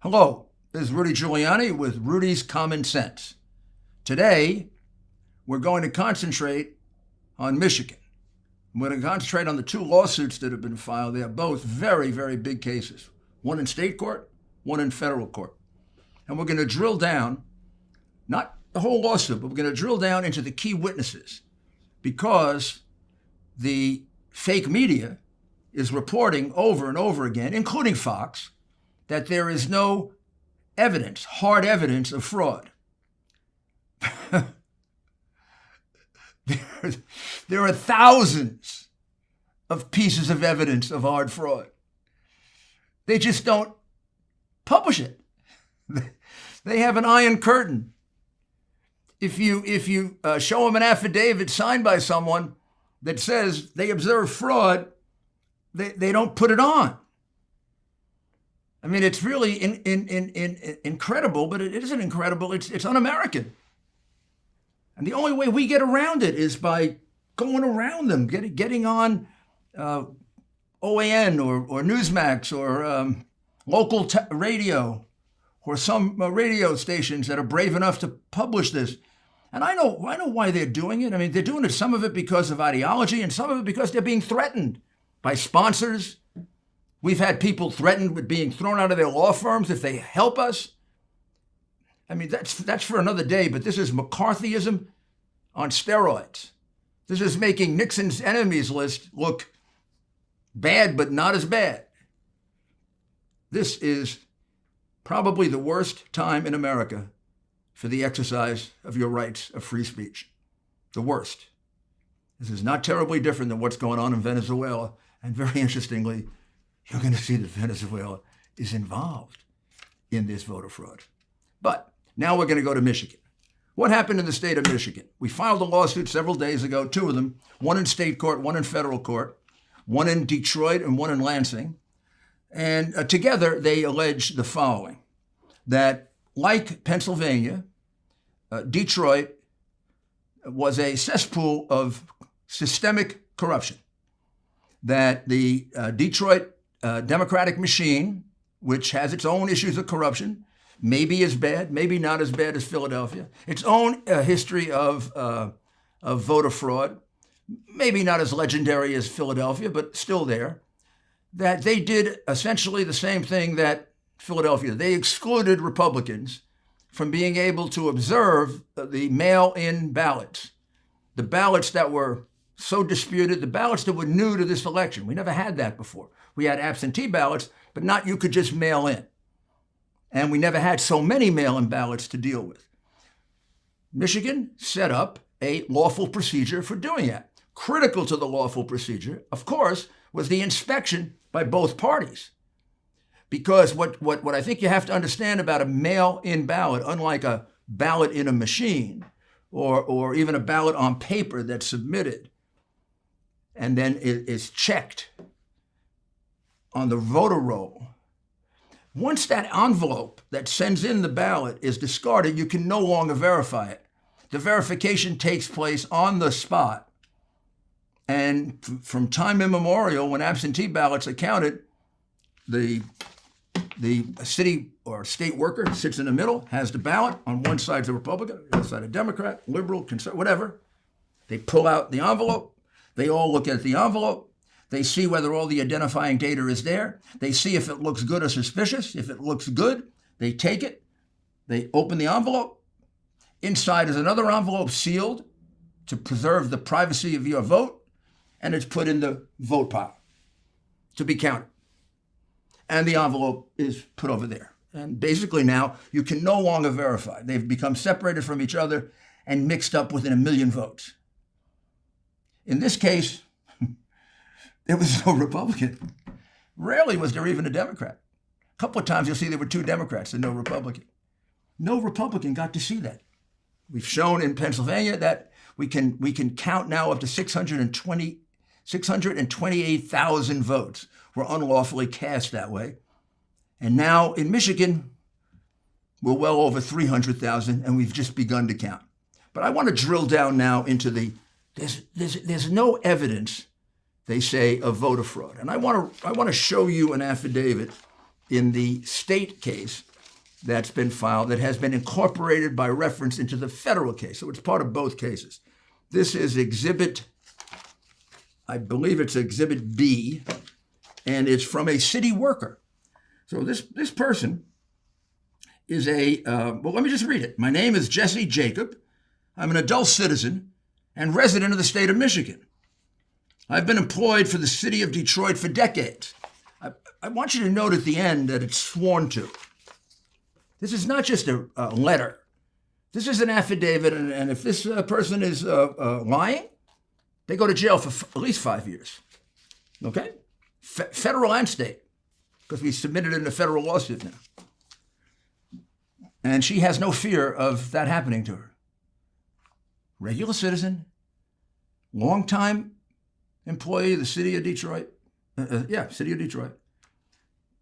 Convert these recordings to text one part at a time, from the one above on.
Hello, this is Rudy Giuliani with Rudy's Common Sense. Today, we're going to concentrate on Michigan. We're going to concentrate on the two lawsuits that have been filed. They are both very, very big cases. One in state court, one in federal court. And we're going to drill down, not the whole lawsuit, but we're going to drill down into the key witnesses because the fake media is reporting over and over again, including Fox, that there is no evidence, hard evidence of fraud. There are thousands of pieces of evidence of hard fraud. They just don't publish it. They have an iron curtain. If you show them an affidavit signed by someone that says they observed fraud, they don't put it on. I mean, it's really incredible, but it isn't incredible. It's un-American. And the only way we get around it is by going around them, getting on OAN or Newsmax or local radio or some radio stations that are brave enough to publish this. And I know why they're doing it. I mean, they're doing it, some of it because of ideology and some of it because they're being threatened by sponsors. We've had people threatened with being thrown out of their law firms if they help us. I mean, that's for another day, but this is McCarthyism on steroids. This is making Nixon's enemies list look bad, but not as bad. This is probably the worst time in America for the exercise of your rights of free speech. The worst. This is not terribly different than what's going on in Venezuela. And very interestingly, you're going to see that Venezuela is involved in this voter fraud. But now we're going to go to Michigan. What happened in the state of Michigan? We filed a lawsuit several days ago, two of them, one in state court, one in federal court, one in Detroit and one in Lansing. And together they allege the following, that like Pennsylvania, Detroit was a cesspool of systemic corruption, that the Detroit Democratic machine, which has its own issues of corruption, maybe as bad, maybe not as bad as Philadelphia, its own history of voter fraud, maybe not as legendary as Philadelphia, but still there, that they did essentially the same thing that Philadelphia. They excluded Republicans from being able to observe the mail-in ballots, the ballots that were so disputed, the ballots that were new to this election. We never had that before. We had absentee ballots, but not you could just mail in. And we never had so many mail-in ballots to deal with. Michigan set up a lawful procedure for doing that. Critical to the lawful procedure, of course, was the inspection by both parties. Because what I think you have to understand about a mail-in ballot, unlike a ballot in a machine or even a ballot on paper that's submitted and then it is checked on the voter roll, once that envelope that sends in the ballot is discarded, you can no longer verify it. The verification takes place on the spot. And from time immemorial, when absentee ballots are counted, the city or state worker sits in the middle, has the ballot. On one side is a Republican, the other side a Democrat, liberal, conservative, whatever. They pull out the envelope. They all look at the envelope. They see whether all the identifying data is there. They see if it looks good or suspicious. If it looks good, they take it. They open the envelope. Inside is another envelope sealed to preserve the privacy of your vote, and it's put in the vote pile to be counted. And the envelope is put over there. And basically now you can no longer verify. They've become separated from each other and mixed up within a million votes. In this case, there was no Republican. Rarely was there even a Democrat. A couple of times you'll see there were two Democrats and no Republican. No Republican got to see that. We've shown in Pennsylvania that we can count now up to 628,000 votes were unlawfully cast that way. And now in Michigan, we're well over 300,000 and we've just begun to count. But I want to drill down now into there's no evidence, they say, of voter fraud. And I want to show you an affidavit in the state case that's been filed that has been incorporated by reference into the federal case. So it's part of both cases. This is I believe it's Exhibit B, and it's from a city worker. So this person is well, let me just read it. My name is Jesse Jacob. I'm an adult citizen and resident of the state of Michigan. I've been employed for the city of Detroit for decades. I want you to note at the end that it's sworn to. This is not just a letter. This is an affidavit, and if this person is lying, they go to jail for at least 5 years. Okay? Federal and state, because we submitted it in a federal lawsuit now. And she has no fear of that happening to her. Regular citizen, longtime employee of the city of Detroit. City of Detroit.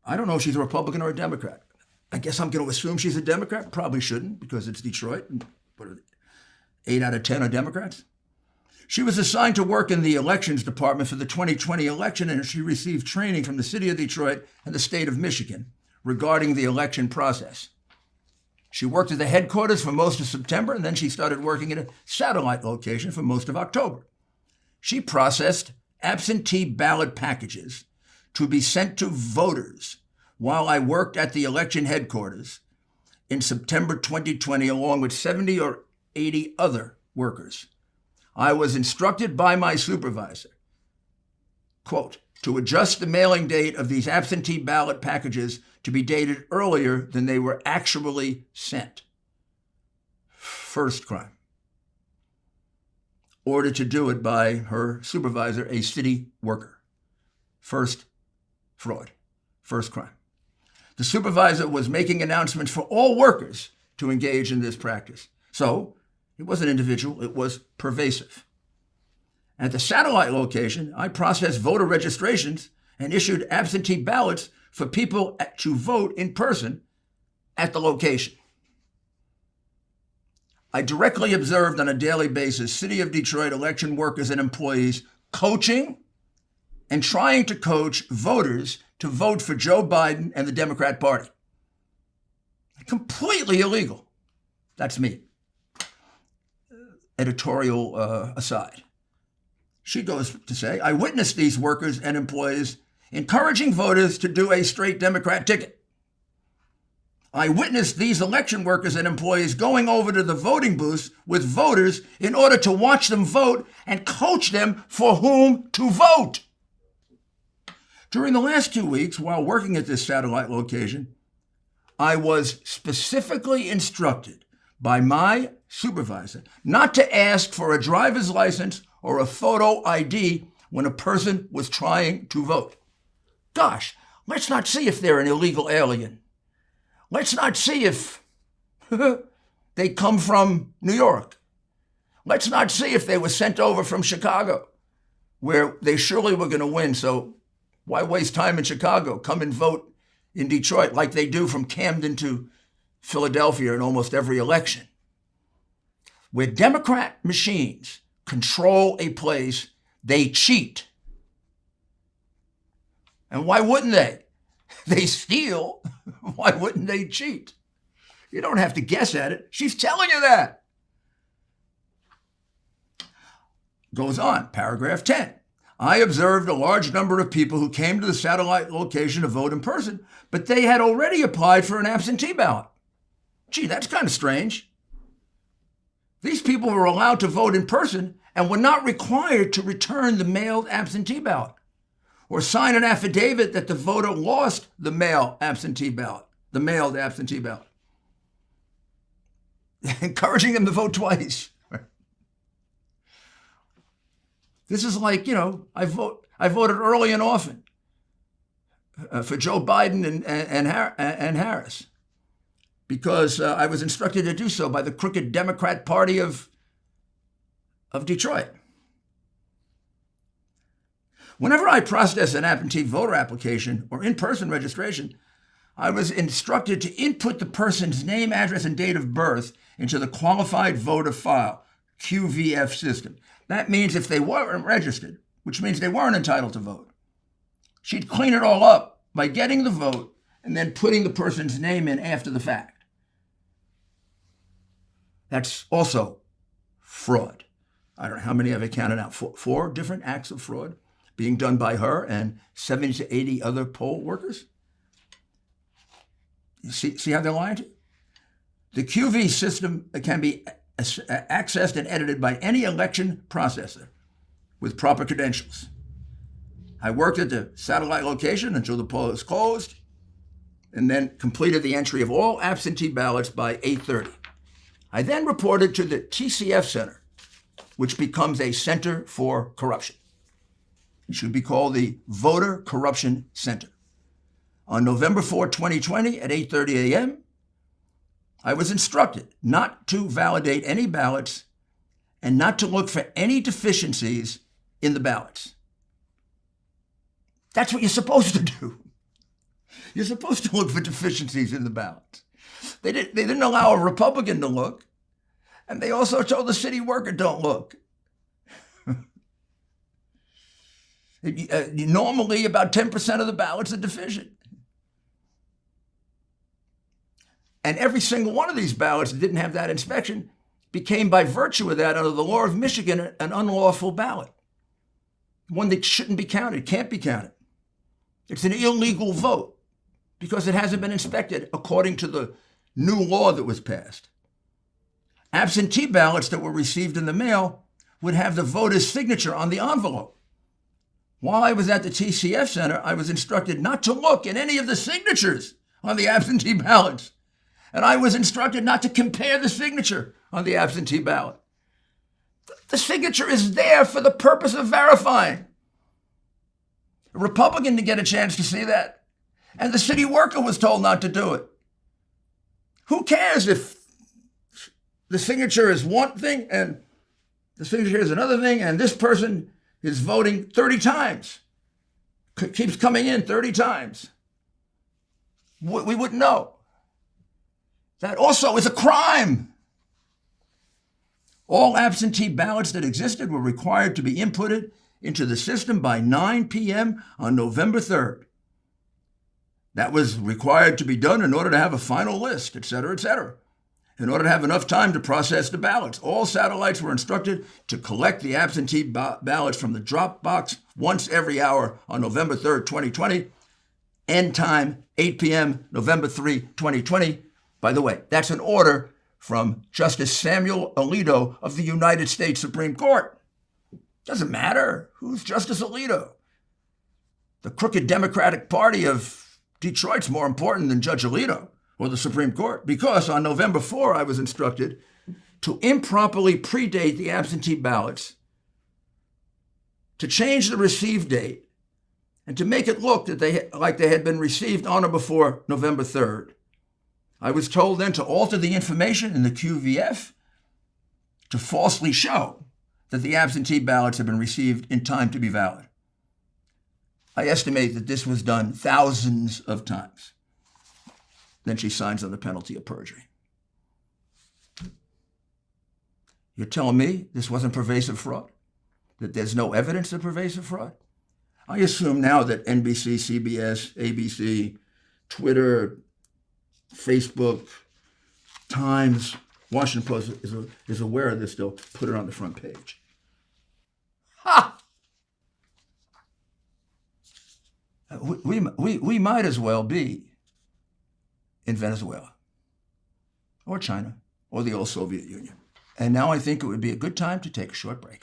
I don't know if she's a Republican or a Democrat. I guess I'm going to assume she's a Democrat. Probably shouldn't, because it's Detroit. And 8 out of 10 are Democrats. She was assigned to work in the elections department for the 2020 election, and she received training from the city of Detroit and the state of Michigan regarding the election process. She worked at the headquarters for most of September, and then she started working at a satellite location for most of October. She processed absentee ballot packages to be sent to voters while I worked at the election headquarters in September 2020, along with 70 or 80 other workers. I was instructed by my supervisor, quote, to adjust the mailing date of these absentee ballot packages to be dated earlier than they were actually sent. First crime. Ordered to do it by her supervisor, a city worker. First fraud. First crime. The supervisor was making announcements for all workers to engage in this practice. So it wasn't individual, it was pervasive. At the satellite location, I processed voter registrations and issued absentee ballots for people to vote in person at the location. I directly observed on a daily basis City of Detroit election workers and employees coaching and trying to coach voters to vote for Joe Biden and the Democrat Party. Completely illegal. That's me. Editorial aside. She goes to say, I witnessed these workers and employees encouraging voters to do a straight Democrat ticket. I witnessed these election workers and employees going over to the voting booths with voters in order to watch them vote and coach them for whom to vote. During the last 2 weeks, while working at this satellite location, I was specifically instructed by my supervisor not to ask for a driver's license or a photo ID when a person was trying to vote. Gosh, let's not see if they're an illegal alien. Let's not see if they come from New York. Let's not see if they were sent over from Chicago, where they surely were going to win. So why waste time in Chicago? Come and vote in Detroit like they do from Camden to Philadelphia in almost every election. Where Democrat machines control a place, they cheat. And why wouldn't they? They steal. Why wouldn't they cheat? You don't have to guess at it. She's telling you that. Goes on, paragraph 10. I observed a large number of people who came to the satellite location to vote in person, but they had already applied for an absentee ballot. Gee, that's kind of strange. These people were allowed to vote in person and were not required to return the mailed absentee ballot or sign an affidavit that the voter lost the mailed absentee ballot. Encouraging them to vote twice. This is like, I voted early and often for Joe Biden and Harris because I was instructed to do so by the crooked Democrat Party of Detroit. Whenever I process an absentee voter application or in-person registration, I was instructed to input the person's name, address, and date of birth into the qualified voter file, QVF system. That means if they weren't registered, which means they weren't entitled to vote, she'd clean it all up by getting the vote and then putting the person's name in after the fact. That's also fraud. I don't know how many I've counted out. Four different acts of fraud being done by her and 70 to 80 other poll workers. You see how they're lying to you? The QV system can be accessed and edited by any election processor with proper credentials. I worked at the satellite location until the poll was closed, and then completed the entry of all absentee ballots by 8:30. I then reported to the TCF Center, which becomes a Center for Corruption. It should be called the Voter Corruption Center. On November 4, 2020, at 8:30 a.m., I was instructed not to validate any ballots and not to look for any deficiencies in the ballots. That's what you're supposed to do. You're supposed to look for deficiencies in the ballots. They didn't allow a Republican to look, and they also told the city worker, don't look. Normally, about 10% of the ballots are deficient. And every single one of these ballots that didn't have that inspection became, by virtue of that, under the law of Michigan, an unlawful ballot. One that shouldn't be counted, can't be counted. It's an illegal vote because it hasn't been inspected according to the new law that was passed. Absentee ballots that were received in the mail would have the voter's signature on the envelope. While I was at the TCF Center, I was instructed not to look at any of the signatures on the absentee ballots. And I was instructed not to compare the signature on the absentee ballot. The signature is there for the purpose of verifying. A Republican didn't get a chance to see that. And the city worker was told not to do it. Who cares if the signature is one thing and the signature is another thing, and this person is voting 30 times, keeps coming in 30 times? We wouldn't know. That also is a crime. All absentee ballots that existed were required to be inputted into the system by 9 p.m. on November 3rd. That was required to be done in order to have a final list, et cetera, in order to have enough time to process the ballots. All satellites were instructed to collect the absentee ballots from the drop box once every hour on November 3rd, 2020. End time, 8 p.m., November 3, 2020. By the way, that's an order from Justice Samuel Alito of the United States Supreme Court. Doesn't matter who's Justice Alito. The crooked Democratic Party of Detroit's more important than Judge Alito or the Supreme Court, because on November 4, I was instructed to improperly predate the absentee ballots, to change the receive date, and to make it look that like they had been received on or before November 3rd. I was told then to alter the information in the QVF to falsely show that the absentee ballots had been received in time to be valid. I estimate that this was done thousands of times. Then she signs on the penalty of perjury. You're telling me this wasn't pervasive fraud? That there's no evidence of pervasive fraud? I assume now that NBC, CBS, ABC, Twitter, Facebook, Times, Washington Post is aware of this still. Put it on the front page. Ha! We might as well be in Venezuela or China or the old Soviet Union. And now I think it would be a good time to take a short break.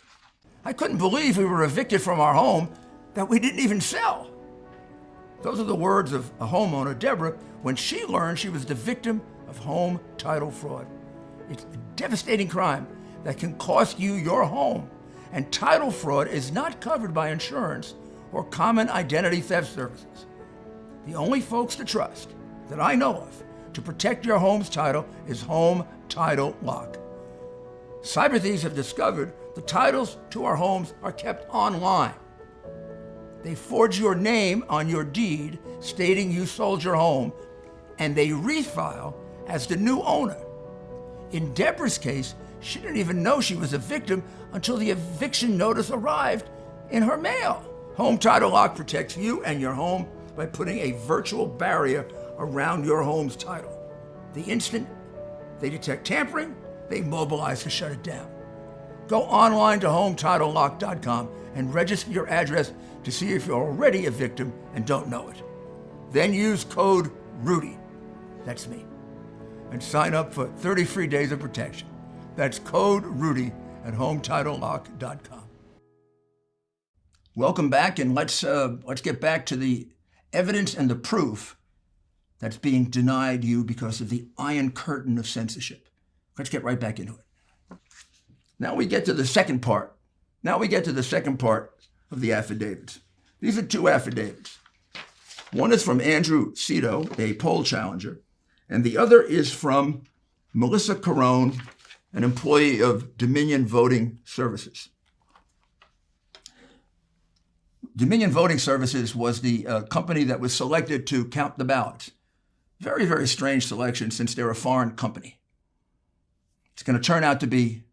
I couldn't believe we were evicted from our home that we didn't even sell. Those are the words of a homeowner, Deborah, when she learned she was the victim of home title fraud. It's a devastating crime that can cost you your home. And title fraud is not covered by insurance or common identity theft services. The only folks to trust that I know of to protect your home's title is Home Title Lock. Cyber thieves have discovered the titles to our homes are kept online. They forge your name on your deed stating you sold your home, and they refile as the new owner. In Deborah's case, she didn't even know she was a victim until the eviction notice arrived in her mail. Home Title Lock protects you and your home by putting a virtual barrier around your home's title. The instant they detect tampering, they mobilize to shut it down. Go online to HomeTitleLock.com and register your address to see if you're already a victim and don't know it. Then use code RUDY, that's me, and sign up for 30 free days of protection. That's code RUDY at HomeTitleLock.com. Welcome back, and let's get back to the evidence and the proof that's being denied you because of the Iron Curtain of censorship. Let's get right back into it. Now we get to the second part. Of the affidavits. These are two affidavits. One is from Andrew Cito, a poll challenger, and the other is from Melissa Carone, an employee of Dominion Voting Services. Dominion Voting Services was the company that was selected to count the ballots. Very, very strange selection since they're a foreign company. It's going to turn out to be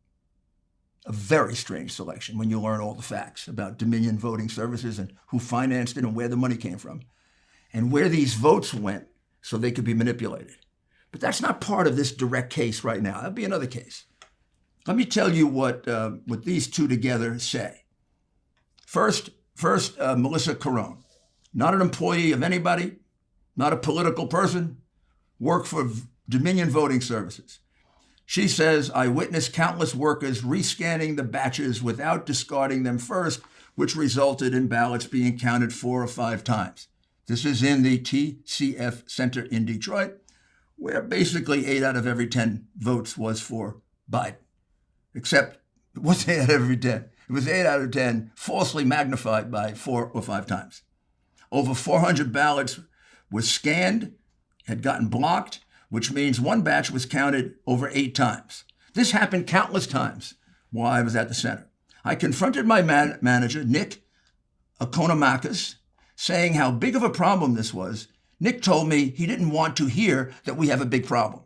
a very strange selection when you learn all the facts about Dominion Voting Services and who financed it and where the money came from and where these votes went so they could be manipulated. But that's not part of this direct case right now. That'll be another case. Let me tell you what these two together say. First, Melissa Carone, not an employee of anybody, not a political person, worked for Dominion Voting Services. She says, I witnessed countless workers rescanning the batches without discarding them first, which resulted in ballots being counted 4 or 5 times. This is in the TCF Center in Detroit, where basically 8 out of every 10 votes was for Biden. Except it wasn't 8 out of every 10. It was 8 out of 10 falsely magnified by 4 or 5 times. Over 400 ballots were scanned, had gotten blocked, which means one batch was counted over 8 times. This happened countless times while I was at the center. I confronted my manager, Nick Okonomakis, saying how big of a problem this was. Nick told me he didn't want to hear that we have a big problem.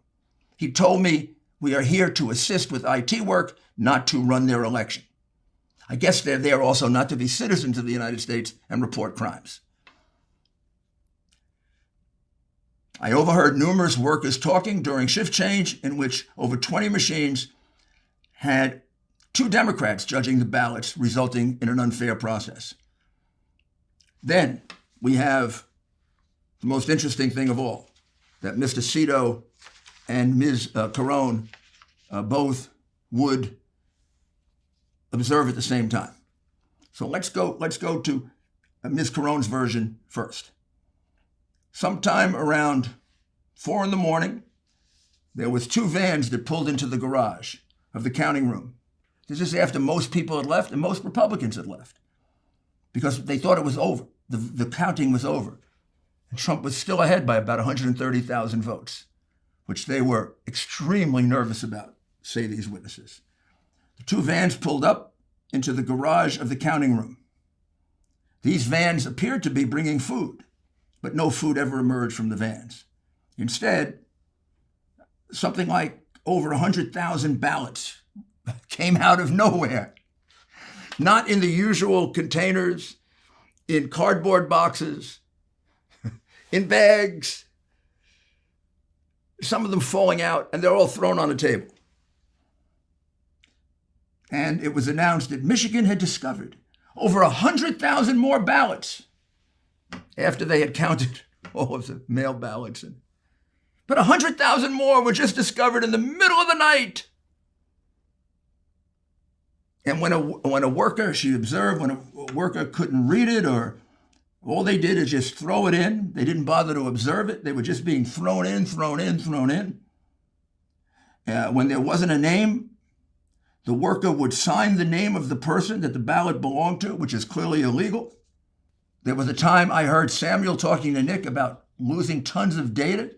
He told me we are here to assist with IT work, not to run their election. I guess they're there also not to be citizens of the United States and report crimes. I overheard numerous workers talking during shift change in which over 20 machines had 2 Democrats judging the ballots, resulting in an unfair process. Then we have the most interesting thing of all, that Mr. Cito and Ms. Carone both would observe at the same time. So let's go to Ms. Carone's version first. Sometime around 4 a.m, there was 2 vans that pulled into the garage of the counting room. This is after most people had left and most Republicans had left because they thought it was over. The counting was over. And Trump was still ahead by about 130,000 votes, which they were extremely nervous about, say these witnesses. The 2 vans pulled up into the garage of the counting room. These vans appeared to be bringing food, but no food ever emerged from the vans. Instead, something like over 100,000 ballots came out of nowhere. Not in the usual containers, in cardboard boxes, in bags, some of them falling out, and they're all thrown on a table. And it was announced that Michigan had discovered over 100,000 more ballots after they had counted all of the mail ballots. But 100,000 more were just discovered in the middle of the night. And when a worker, she observed, when a worker couldn't read it, or all they did is just throw it in, they didn't bother to observe it. They were just being thrown in. When there wasn't a name, the worker would sign the name of the person that the ballot belonged to, which is clearly illegal. There was a time I heard Samuel talking to Nick about losing tons of data.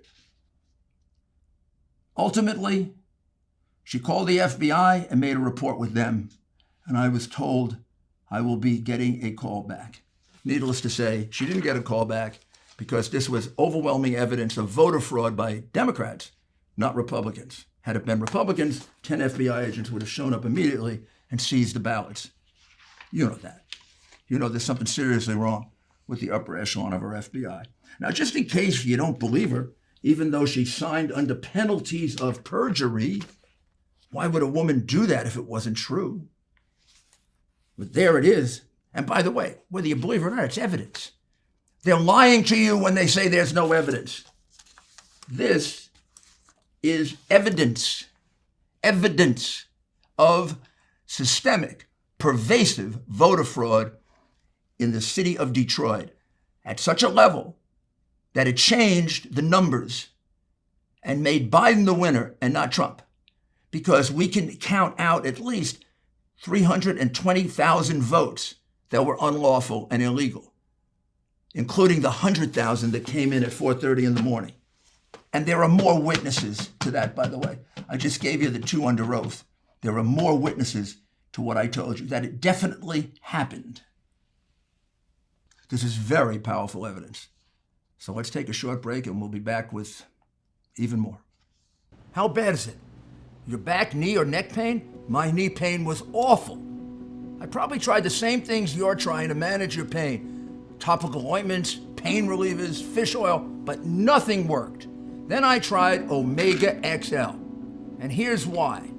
Ultimately, she called the FBI and made a report with them, and I was told I will be getting a call back. Needless to say, she didn't get a call back because this was overwhelming evidence of voter fraud by Democrats, not Republicans. Had it been Republicans, 10 FBI agents would have shown up immediately and seized the ballots. You know that. You know there's something seriously wrong with the upper echelon of our FBI. Now, just in case you don't believe her, even though she signed under penalties of perjury, why would a woman do that if it wasn't true? But there it is. And by the way, whether you believe it or not, it's evidence. They're lying to you when they say there's no evidence. This is evidence of systemic, pervasive voter fraud in the city of Detroit at such a level that it changed the numbers and made Biden the winner and not Trump, because we can count out at least 320,000 votes that were unlawful and illegal, including the 100,000 that came in at 4:30 in the morning. And there are more witnesses to that, by the way. I just gave you the two under oath. There are more witnesses to what I told you, that it definitely happened. This is very powerful evidence. So let's take a short break and we'll be back with even more. How bad is it? Your back, knee, or neck pain? My knee pain was awful. I probably tried the same things you're trying to manage your pain. Topical ointments, pain relievers, fish oil, but nothing worked. Then I tried Omega XL. And here's why.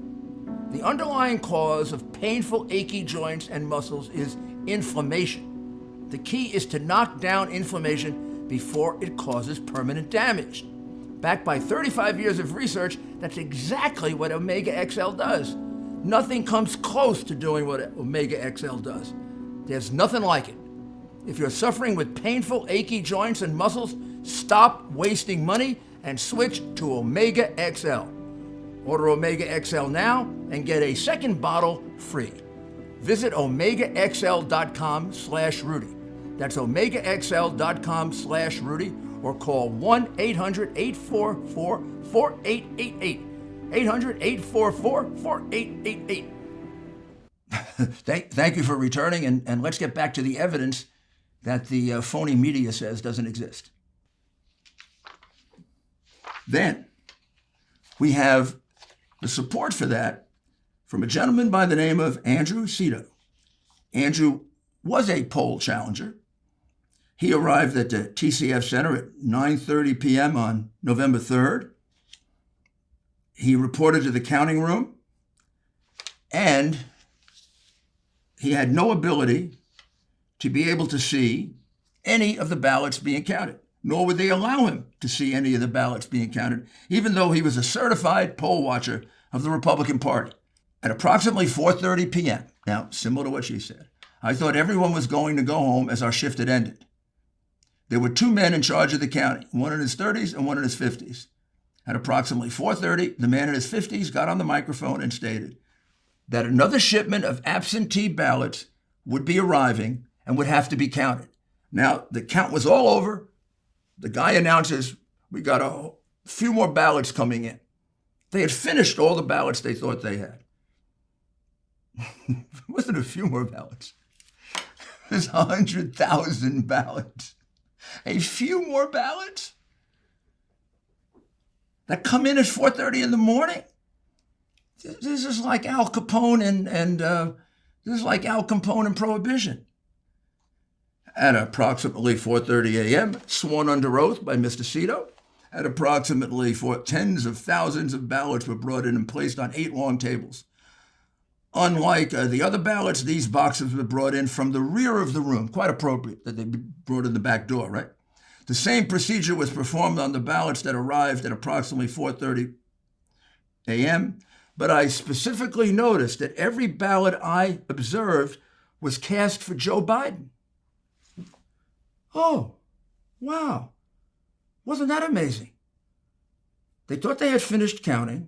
The underlying cause of painful, achy joints and muscles is inflammation. The key is to knock down inflammation before it causes permanent damage. Backed by 35 years of research, that's exactly what Omega XL does. Nothing comes close to doing what Omega XL does. There's nothing like it. If you're suffering with painful, achy joints and muscles, stop wasting money and switch to Omega XL. Order Omega XL now and get a second bottle free. Visit omegaxl.com/Rudy. That's omegaxl.com/Rudy, or call 1-800-844-4888. 800-844-4888. Thank you for returning, and let's get back to the evidence that the phony media says doesn't exist. Then we have the support for that from a gentleman by the name of Andrew Cito. Andrew was a poll challenger. He arrived at the TCF Center at 9:30 p.m. on November 3rd. He reported to the counting room, and he had no ability to be able to see any of the ballots being counted, nor would they allow him to see any of the ballots being counted, even though he was a certified poll watcher of the Republican Party. At approximately 4:30 p.m., now, similar to what she said, I thought everyone was going to go home as our shift had ended. There were two men in charge of the counting, one in his 30s and one in his 50s. At approximately 4:30, the man in his 50s got on the microphone and stated that another shipment of absentee ballots would be arriving and would have to be counted. Now, the count was all over. The guy announces, we got a few more ballots coming in. They had finished all the ballots they thought they had. It wasn't a few more ballots. There's 100,000 ballots. A few more ballots that come in at 4:30 in the morning. This is like Al Capone and this is like Al Capone and Prohibition. At approximately 4:30 a.m., sworn under oath by Mr. Cito, at approximately tens of thousands of ballots were brought in and placed on 8 long tables. Unlike the other ballots, these boxes were brought in from the rear of the room. Quite appropriate that they be brought in the back door, right? The same procedure was performed on the ballots that arrived at approximately 4:30 a.m., but I specifically noticed that every ballot I observed was cast for Joe Biden. Oh, wow. Wasn't that amazing? They thought they had finished counting.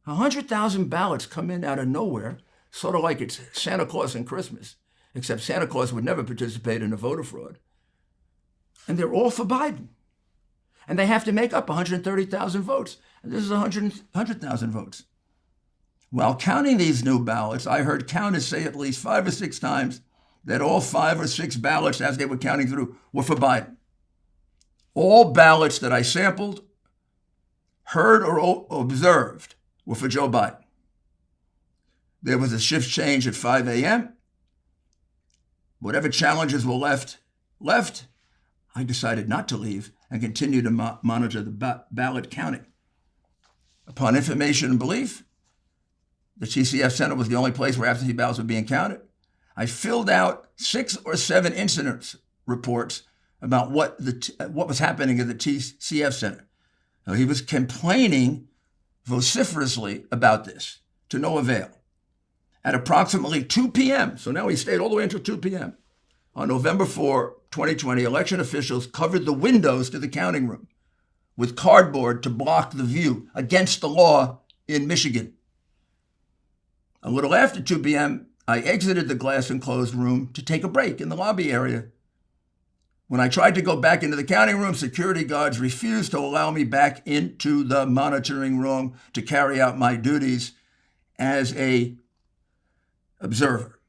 100,000 ballots come in out of nowhere, sort of like it's Santa Claus and Christmas, except Santa Claus would never participate in a voter fraud. And they're all for Biden. And they have to make up 130,000 votes. And this is 100,000 votes. While counting these new ballots, I heard counters say at least 5 or 6 times that all 5 or 6 ballots, as they were counting through, were for Biden. All ballots that I sampled, heard, or observed were for Joe Biden. There was a shift change at 5 a.m. Whatever challenges were left. I decided not to leave and continue to monitor the ballot counting. Upon information and belief, the TCF Center was the only place where absentee ballots were being counted. I filled out 6 or 7 incident reports about what was happening at the TCF Center. Now, he was complaining vociferously about this, to no avail. At approximately 2 p.m., so now he stayed all the way until 2 p.m., on November 4, 2020, election officials covered the windows to the counting room with cardboard to block the view, against the law in Michigan. A little after 2 p.m., I exited the glass-enclosed room to take a break in the lobby area. When I tried to go back into the counting room, security guards refused to allow me back into the monitoring room to carry out my duties as a observer,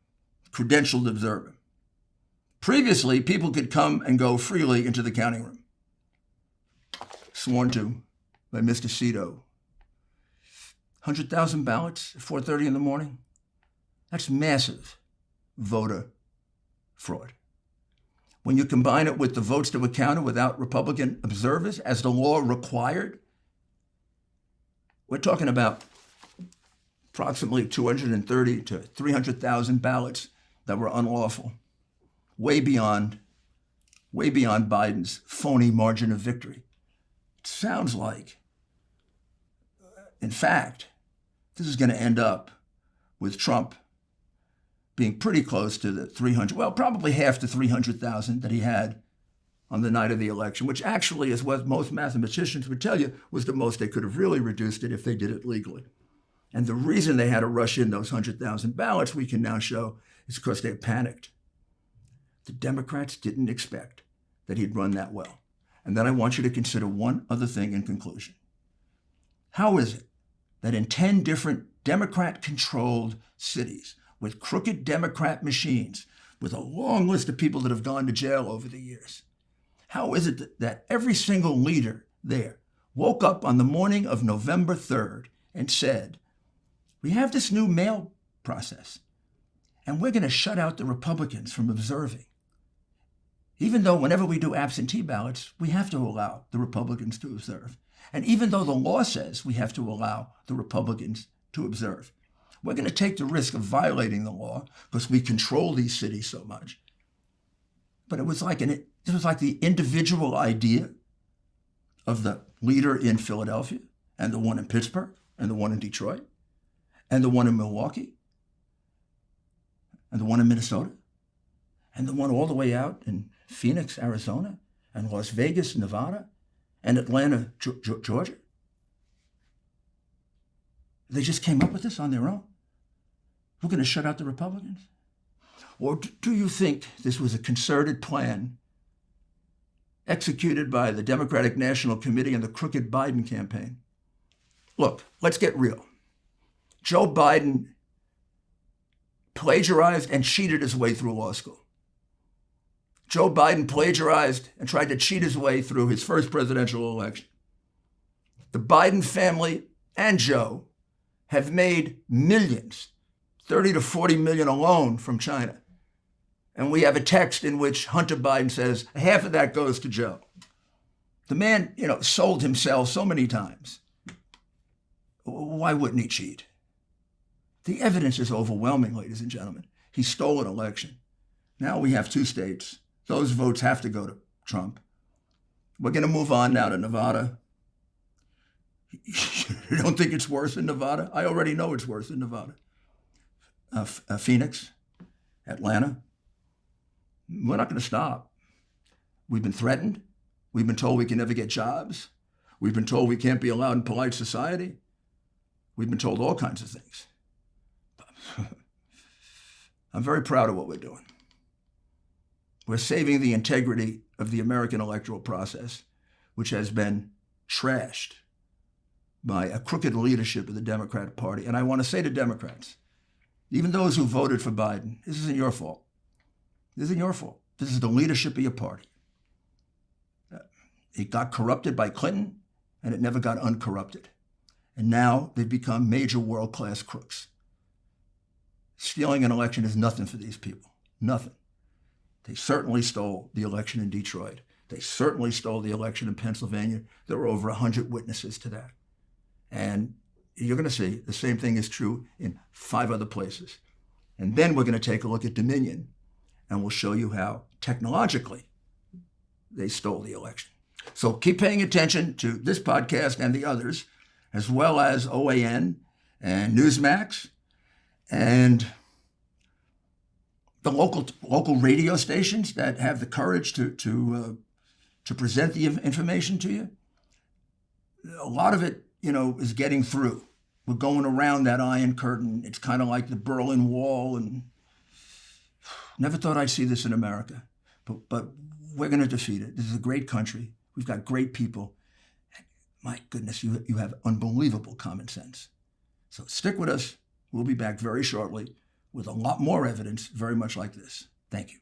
credentialed observer. Previously, people could come and go freely into the counting room. Sworn to by Mr. Cito. 100,000 ballots at 4:30 in the morning? That's massive voter fraud. When you combine it with the votes that were counted without Republican observers, as the law required, we're talking about approximately 230 to 300,000 ballots that were unlawful, way beyond Biden's phony margin of victory. It sounds like, in fact, this is going to end up with Trump being pretty close to the 300, well, probably half the 300,000 that he had on the night of the election, which actually is what most mathematicians would tell you was the most they could have really reduced it if they did it legally. And the reason they had to rush in those 100,000 ballots, we can now show, is because they panicked. The Democrats didn't expect that he'd run that well. And then I want you to consider one other thing in conclusion. How is it that in 10 different Democrat-controlled cities, with crooked Democrat machines, with a long list of people that have gone to jail over the years, how is it that every single leader there woke up on the morning of November 3rd and said, we have this new mail process, and we're going to shut out the Republicans from observing. Even though whenever we do absentee ballots, we have to allow the Republicans to observe. And even though the law says we have to allow the Republicans to observe, we're going to take the risk of violating the law because we control these cities so much. But it was like the individual idea of the leader in Philadelphia and the one in Pittsburgh and the one in Detroit and the one in Milwaukee and the one in Minnesota and the one all the way out in Phoenix, Arizona, and Las Vegas, Nevada, and Atlanta, Georgia. They just came up with this on their own. We're going to shut out the Republicans? Or do you think this was a concerted plan executed by the Democratic National Committee and the crooked Biden campaign? Look, let's get real. Joe Biden plagiarized and cheated his way through law school. Joe Biden plagiarized and tried to cheat his way through his first presidential election. The Biden family and Joe have made millions, 30 to 40 million alone from China. And we have a text in which Hunter Biden says half of that goes to Joe. The man, sold himself so many times. Why wouldn't he cheat? The evidence is overwhelming, ladies and gentlemen. He stole an election. Now we have 2 states. Those votes have to go to Trump. We're going to move on now to Nevada. You don't think it's worse in Nevada? I already know it's worse in Nevada. Phoenix, Atlanta. We're not going to stop. We've been threatened. We've been told we can never get jobs. We've been told we can't be allowed in polite society. We've been told all kinds of things. I'm very proud of what we're doing. We're saving the integrity of the American electoral process, which has been trashed by a crooked leadership of the Democratic Party. And I want to say to Democrats, even those who voted for Biden, this isn't your fault. This isn't your fault. This is the leadership of your party. It got corrupted by Clinton, and it never got uncorrupted. And now they've become major world-class crooks. Stealing an election is nothing for these people. Nothing. They certainly stole the election in Detroit. They certainly stole the election in Pennsylvania. There were over 100 witnesses to that. And you're going to see the same thing is true in 5 other places. And then we're going to take a look at Dominion, and we'll show you how technologically they stole the election. So keep paying attention to this podcast and the others, as well as OAN and Newsmax and the local radio stations that have the courage to present the information to you. A lot of it, is getting through. We're going around that Iron Curtain. It's kind of like the Berlin Wall, and never thought I'd see this in America, but we're going to defeat it. This is a great country. We've got great people. My goodness, you have unbelievable common sense. So stick with us. We'll be back very shortly with a lot more evidence, very much like this. Thank you.